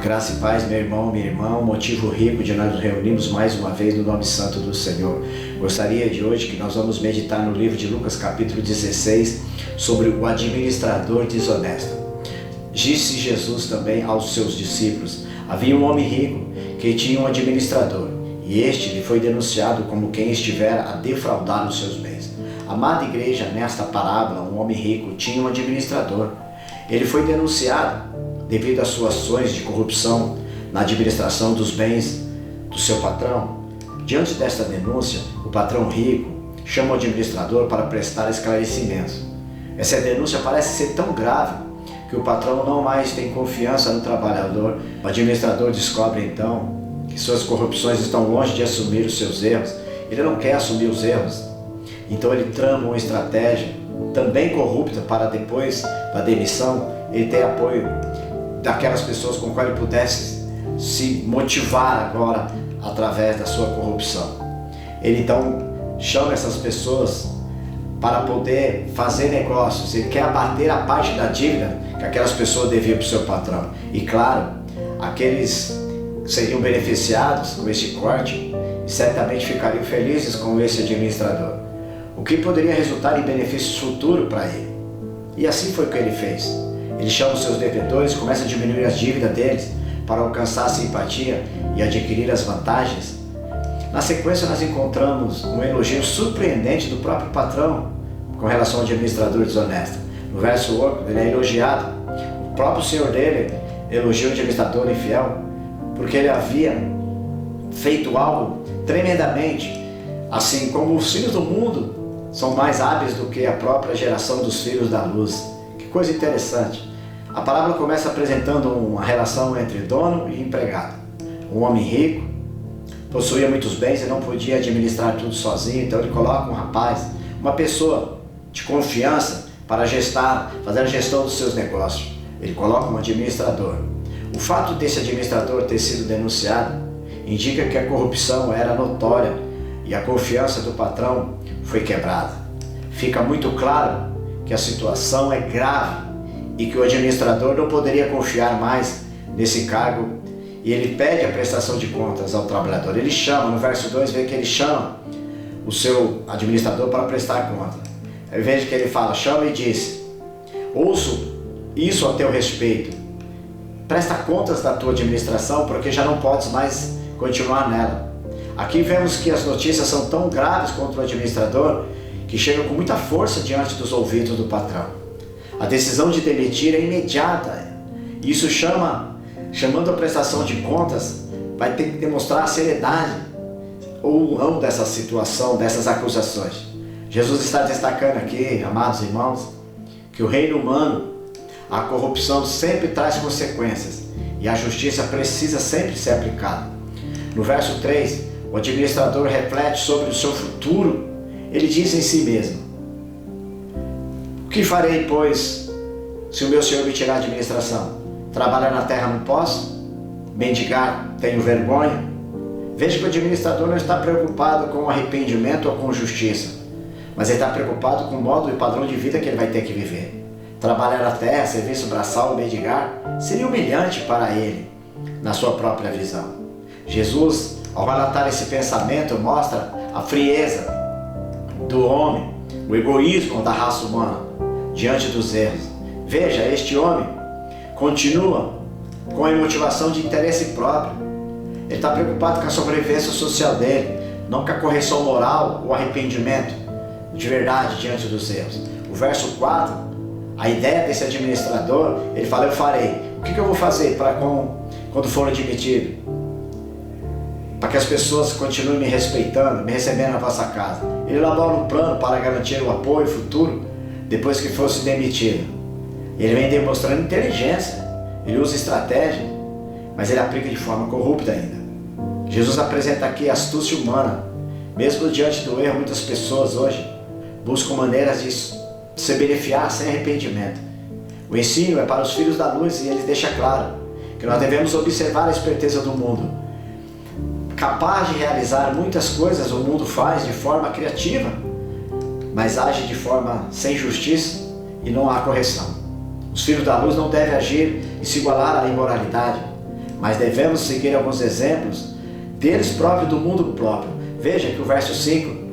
Graça e paz, meu irmão, minha irmã, um motivo rico de nós nos reunirmos mais uma vez no nome santo do Senhor. Gostaria de hoje que nós vamos meditar no livro de Lucas capítulo 16 sobre o administrador desonesto. Disse Jesus também aos seus discípulos: havia um homem rico que tinha um administrador, e este lhe foi denunciado como quem estivera a defraudar os seus bens. Amada igreja, nesta parábola, um homem rico tinha um administrador. Ele foi denunciado devido às suas ações de corrupção na administração dos bens do seu patrão. Diante desta denúncia, o patrão rico chama o administrador para prestar esclarecimentos. Essa denúncia parece ser tão grave que o patrão não mais tem confiança no trabalhador. O administrador descobre então que suas corrupções estão longe de assumir os seus erros. Ele não quer assumir os erros. Então ele trama uma estratégia também corrupta para depois da demissão ele ter apoio daquelas pessoas com qual ele pudesse se motivar agora através da sua corrupção. Ele então chama essas pessoas para poder fazer negócios. Ele quer abater a parte da dívida que aquelas pessoas deviam para o seu patrão. E claro, aqueles seriam beneficiados com esse corte e certamente ficariam felizes com esse administrador, o que poderia resultar em benefícios futuros para ele. E assim foi o que ele fez. Ele chama os seus devedores, começa a diminuir as dívidas deles para alcançar a simpatia e adquirir as vantagens. Na sequência nós encontramos um elogio surpreendente do próprio patrão com relação ao administrador desonesto. No verso 8 ele é elogiado. O próprio senhor dele elogia o administrador infiel porque ele havia feito algo tremendamente, assim como os filhos do mundo são mais hábeis do que a própria geração dos filhos da luz. Que coisa interessante. A parábola começa apresentando uma relação entre dono e empregado. Um homem rico possuía muitos bens e não podia administrar tudo sozinho, então ele coloca um rapaz, uma pessoa de confiança para fazer a gestão dos seus negócios. Ele coloca um administrador. O fato desse administrador ter sido denunciado indica que a corrupção era notória e a confiança do patrão foi quebrada. Fica muito claro que a situação é grave e que o administrador não poderia confiar mais nesse cargo, e ele pede a prestação de contas ao trabalhador. Ele chama, no verso 2, vê que ele chama o seu administrador para prestar conta. Ao invés de que ele fala, chama e diz: ouço isso a teu respeito, presta contas da tua administração, porque já não podes mais continuar nela. Aqui vemos que as notícias são tão graves contra o administrador que chega com muita força diante dos ouvidos do patrão. A decisão de demitir é imediata. Isso chamando a prestação de contas, vai ter que demonstrar a seriedade ou não dessa situação, dessas acusações. Jesus está destacando aqui, amados irmãos, que o reino humano, a corrupção sempre traz consequências e a justiça precisa sempre ser aplicada. No verso 3, o administrador reflete sobre o seu futuro. Ele diz em si mesmo: o que farei, pois, se o meu senhor me tirar a administração? Trabalhar na terra não posso? Mendigar tenho vergonha? Veja que o administrador não está preocupado com arrependimento ou com justiça, mas ele está preocupado com o modo e padrão de vida que ele vai ter que viver. Trabalhar na terra, serviço braçal ou mendigar, seria humilhante para ele, na sua própria visão. Jesus, ao relatar esse pensamento, mostra a frieza do homem, o egoísmo da raça humana diante dos erros. Veja, este homem continua com a motivação de interesse próprio. Ele está preocupado com a sobrevivência social dele, não com a correção moral ou arrependimento de verdade diante dos erros. O verso 4, a ideia desse administrador, ele fala: eu farei. O que eu vou fazer quando for admitido? Para que as pessoas continuem me respeitando, me recebendo na vossa casa. Ele elabora um plano para garantir o apoio futuro depois que fosse demitido. Ele vem demonstrando inteligência, ele usa estratégia, mas ele aplica de forma corrupta ainda. Jesus apresenta aqui a astúcia humana. Mesmo diante do erro, muitas pessoas hoje buscam maneiras de se beneficiar sem arrependimento. O ensino é para os filhos da luz e ele deixa claro que nós devemos observar a esperteza do mundo. Capaz de realizar muitas coisas, o mundo faz de forma criativa, mas age de forma sem justiça e não há correção. Os filhos da luz não devem agir e se igualar à imoralidade, mas devemos seguir alguns exemplos deles próprios, do mundo próprio. Veja que o verso 5,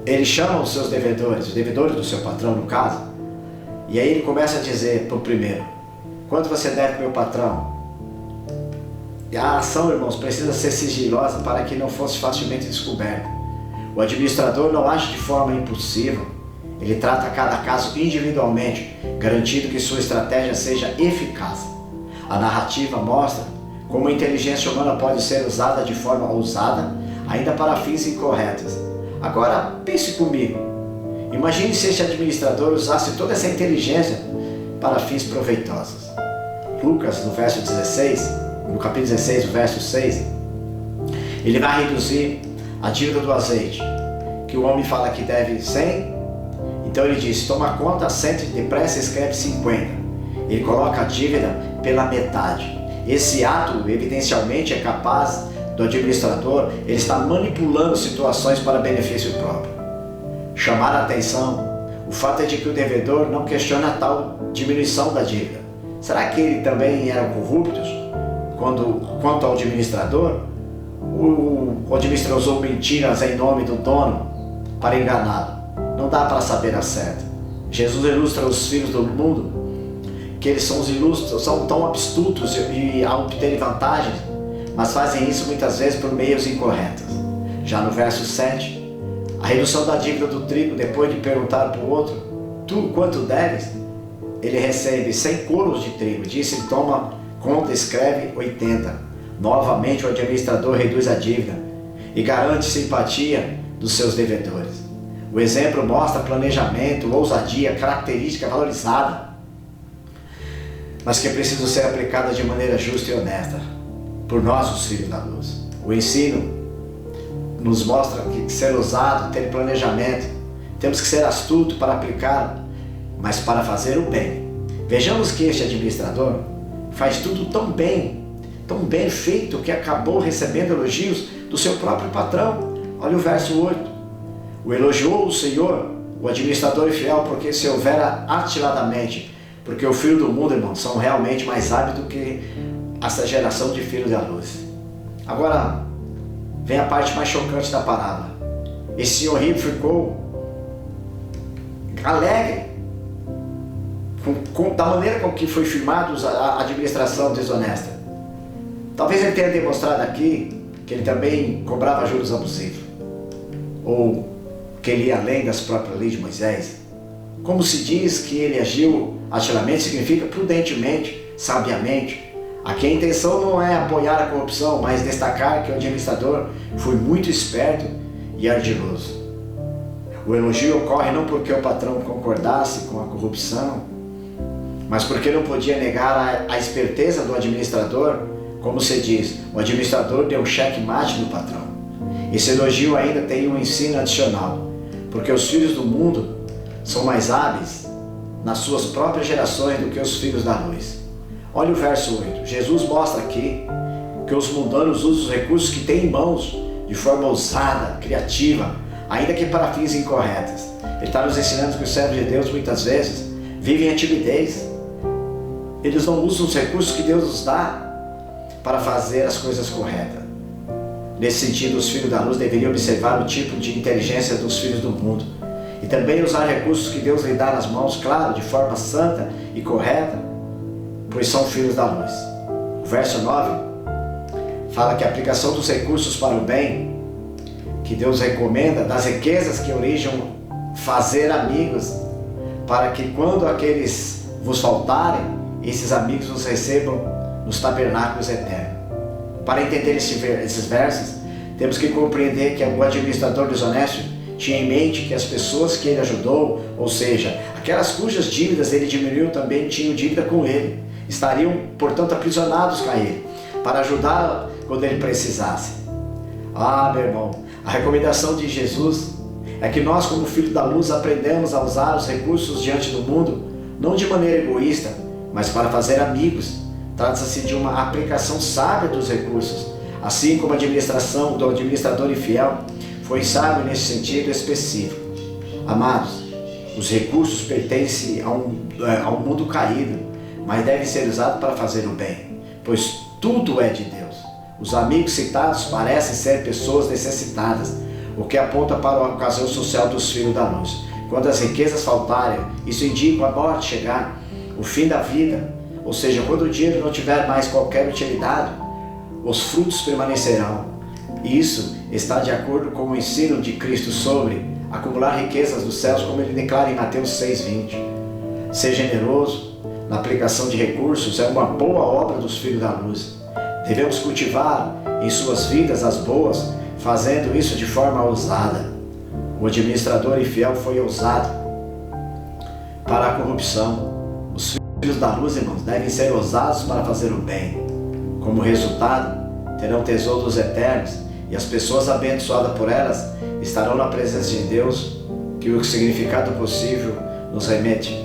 ele chama os seus devedores, os devedores do seu patrão no caso, e aí ele começa a dizer para o primeiro: quanto você deve para o meu patrão? E a ação, irmãos, precisa ser sigilosa para que não fosse facilmente descoberta. O administrador não age de forma impulsiva, ele trata cada caso individualmente, garantindo que sua estratégia seja eficaz. A narrativa mostra como a inteligência humana pode ser usada de forma ousada, ainda para fins incorretos. Agora, pense comigo. Imagine se este administrador usasse toda essa inteligência para fins proveitosos. Lucas, no verso 16, no capítulo 16, o verso 6, ele vai reduzir a dívida do azeite, que o homem fala que deve 100, então ele diz: toma conta, sente depressa, escreve 50. Ele coloca a dívida pela metade. Esse ato, evidencialmente, é capaz do administrador, ele está manipulando situações para benefício próprio. Chamar a atenção, o fato é de que o devedor não questiona tal diminuição da dívida. Será que ele também era corrupto? Quanto ao administrador, o administrador usou mentiras em nome do dono para enganá-lo. Não dá para saber a certo. Jesus ilustra os filhos do mundo, que eles são os ilustres, são tão astutos e a obterem vantagens, mas fazem isso muitas vezes por meios incorretos. Já no verso 7, a redução da dívida do trigo, depois de perguntar para o outro: tu quanto deves? Ele recebe 100 colos de trigo. Disse: toma conta, escreve 80. Novamente o administrador reduz a dívida e garante simpatia dos seus devedores. O exemplo mostra planejamento, ousadia, característica valorizada, mas que precisam ser aplicadas de maneira justa e honesta por nós, os filhos da luz. O ensino nos mostra que ser ousado, ter planejamento, temos que ser astuto para aplicar, mas para fazer o bem. Vejamos que este administrador faz tudo tão bem feito, que acabou recebendo elogios do seu próprio patrão. Olha o verso 8. O elogiou o Senhor, o administrador infiel, porque se houvera atiladamente, porque o filho do mundo, irmão, são realmente mais hábeis do que essa geração de filhos da luz. Agora, vem a parte mais chocante da parábola. Esse senhor rico ficou alegre da maneira com que foi firmada a administração desonesta. Talvez ele tenha demonstrado aqui que ele também cobrava juros abusivos, ou que ele ia além das próprias leis de Moisés. Como se diz que ele agiu atiramente, significa prudentemente, sabiamente. Aqui a intenção não é apoiar a corrupção, mas destacar que o administrador foi muito esperto e ardiloso. O elogio ocorre não porque o patrão concordasse com a corrupção, mas porque não podia negar a esperteza do administrador. Como se diz, o administrador deu um cheque-mate no patrão. Esse elogio ainda tem um ensino adicional, porque os filhos do mundo são mais hábeis nas suas próprias gerações do que os filhos da luz. Olha o verso 8. Jesus mostra aqui que os mundanos usam os recursos que têm em mãos de forma ousada, criativa, ainda que para fins incorretos. Ele está nos ensinando que os servos de Deus muitas vezes vivem em timidez. Eles não usam os recursos que Deus nos dá para fazer as coisas corretas. Nesse sentido, os filhos da luz deveriam observar o tipo de inteligência dos filhos do mundo e também usar recursos que Deus lhe dá nas mãos, claro, de forma santa e correta, pois são filhos da luz. O verso 9 fala que a aplicação dos recursos para o bem, que Deus recomenda, das riquezas que originam fazer amigos, para que quando aqueles vos faltarem, esses amigos os recebam nos tabernáculos eternos. Para entender esses versos, temos que compreender que o administrador desonesto tinha em mente que as pessoas que ele ajudou, ou seja, aquelas cujas dívidas ele diminuiu, também tinham dívida com ele, estariam, portanto, aprisionados com ele, para ajudá-lo quando ele precisasse. Ah, meu irmão, a recomendação de Jesus é que nós, como filhos da luz, aprendemos a usar os recursos diante do mundo, não de maneira egoísta, mas para fazer amigos. Trata-se de uma aplicação sábia dos recursos, assim como a administração do administrador infiel foi sábio nesse sentido específico. Amados, os recursos pertencem a um mundo caído, mas devem ser usados para fazer o bem, pois tudo é de Deus. Os amigos citados parecem ser pessoas necessitadas, o que aponta para a ocasião social dos filhos da luz. Quando as riquezas faltarem, isso indica a morte chegar, o fim da vida. Ou seja, quando o dinheiro não tiver mais qualquer utilidade, os frutos permanecerão. Isso está de acordo com o ensino de Cristo sobre acumular riquezas dos céus, como ele declara em Mateus 6,20. Ser generoso na aplicação de recursos é uma boa obra dos filhos da luz. Devemos cultivar em suas vidas as boas, fazendo isso de forma ousada. O administrador infiel foi ousado para a corrupção. Os filhos da luz, irmãos, devem ser ousados para fazer o bem. Como resultado, terão tesouros eternos e as pessoas abençoadas por elas estarão na presença de Deus, que o significado possível nos remete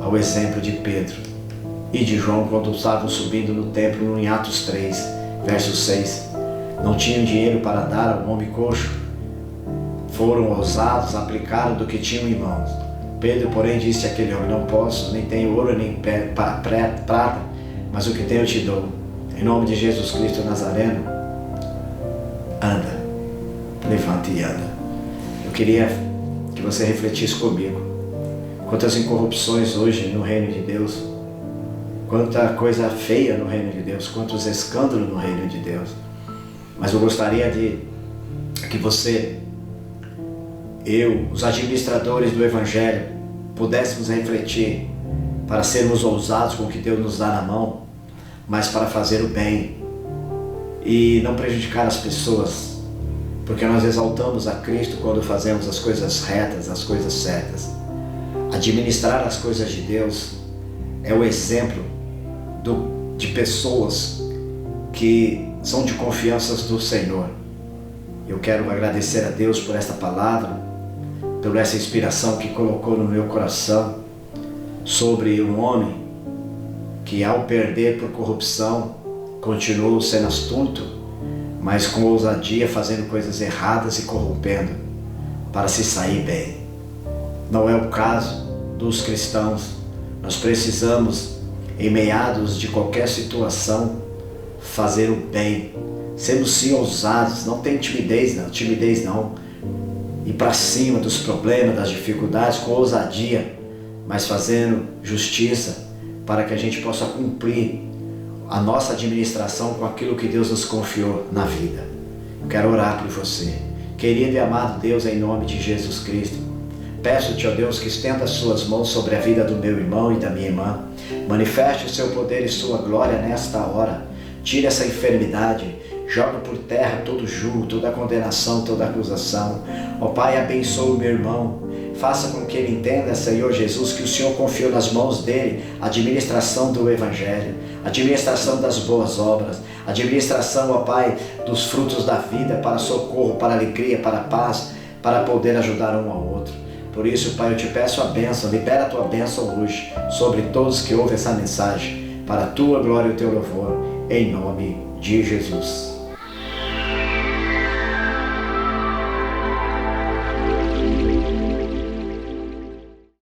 ao exemplo de Pedro e de João quando estavam subindo no templo em Atos 3, verso 6. Não tinham dinheiro para dar ao homem coxo. Foram ousados, aplicaram do que tinham em mãos. Pedro, porém, disse àquele homem: não posso, nem tenho ouro nem prata, mas o que tenho eu te dou. Em nome de Jesus Cristo Nazareno, anda, levanta e anda. Eu queria que você refletisse comigo. Quantas incorrupções hoje no reino de Deus, quanta coisa feia no reino de Deus, quantos escândalos no reino de Deus. Mas eu gostaria de que você, eu, os administradores do Evangelho, pudéssemos refletir para sermos ousados com o que Deus nos dá na mão, mas para fazer o bem e não prejudicar as pessoas, porque nós exaltamos a Cristo quando fazemos as coisas retas, as coisas certas. Administrar as coisas de Deus é o exemplo de pessoas que são de confianças do Senhor. Eu quero agradecer a Deus por esta palavra, por essa inspiração que colocou no meu coração sobre um homem que, ao perder por corrupção, continuou sendo astuto, mas com ousadia fazendo coisas erradas e corrompendo para se sair bem. Não é o caso dos cristãos. Nós precisamos, em meados de qualquer situação, fazer o bem. Sermos sim ousados, não tem timidez não. Ir para cima dos problemas, das dificuldades com ousadia, mas fazendo justiça para que a gente possa cumprir a nossa administração com aquilo que Deus nos confiou na vida. Eu quero orar por você. Querido e amado Deus, em nome de Jesus Cristo, peço-te, ó Deus, que estenda as suas mãos sobre a vida do meu irmão e da minha irmã. Manifeste o seu poder e sua glória nesta hora. Tire essa enfermidade, joga por terra todo julgo, toda condenação, toda acusação. Ó Pai, abençoe o meu irmão. Faça com que ele entenda, Senhor Jesus, que o Senhor confiou nas mãos dele a administração do Evangelho, a administração das boas obras, a administração, ó Pai, dos frutos da vida, para socorro, para alegria, para paz, para poder ajudar um ao outro. Por isso, Pai, eu te peço a bênção, libera a tua bênção hoje sobre todos que ouvem essa mensagem, para a tua glória e o teu louvor, em nome de Jesus.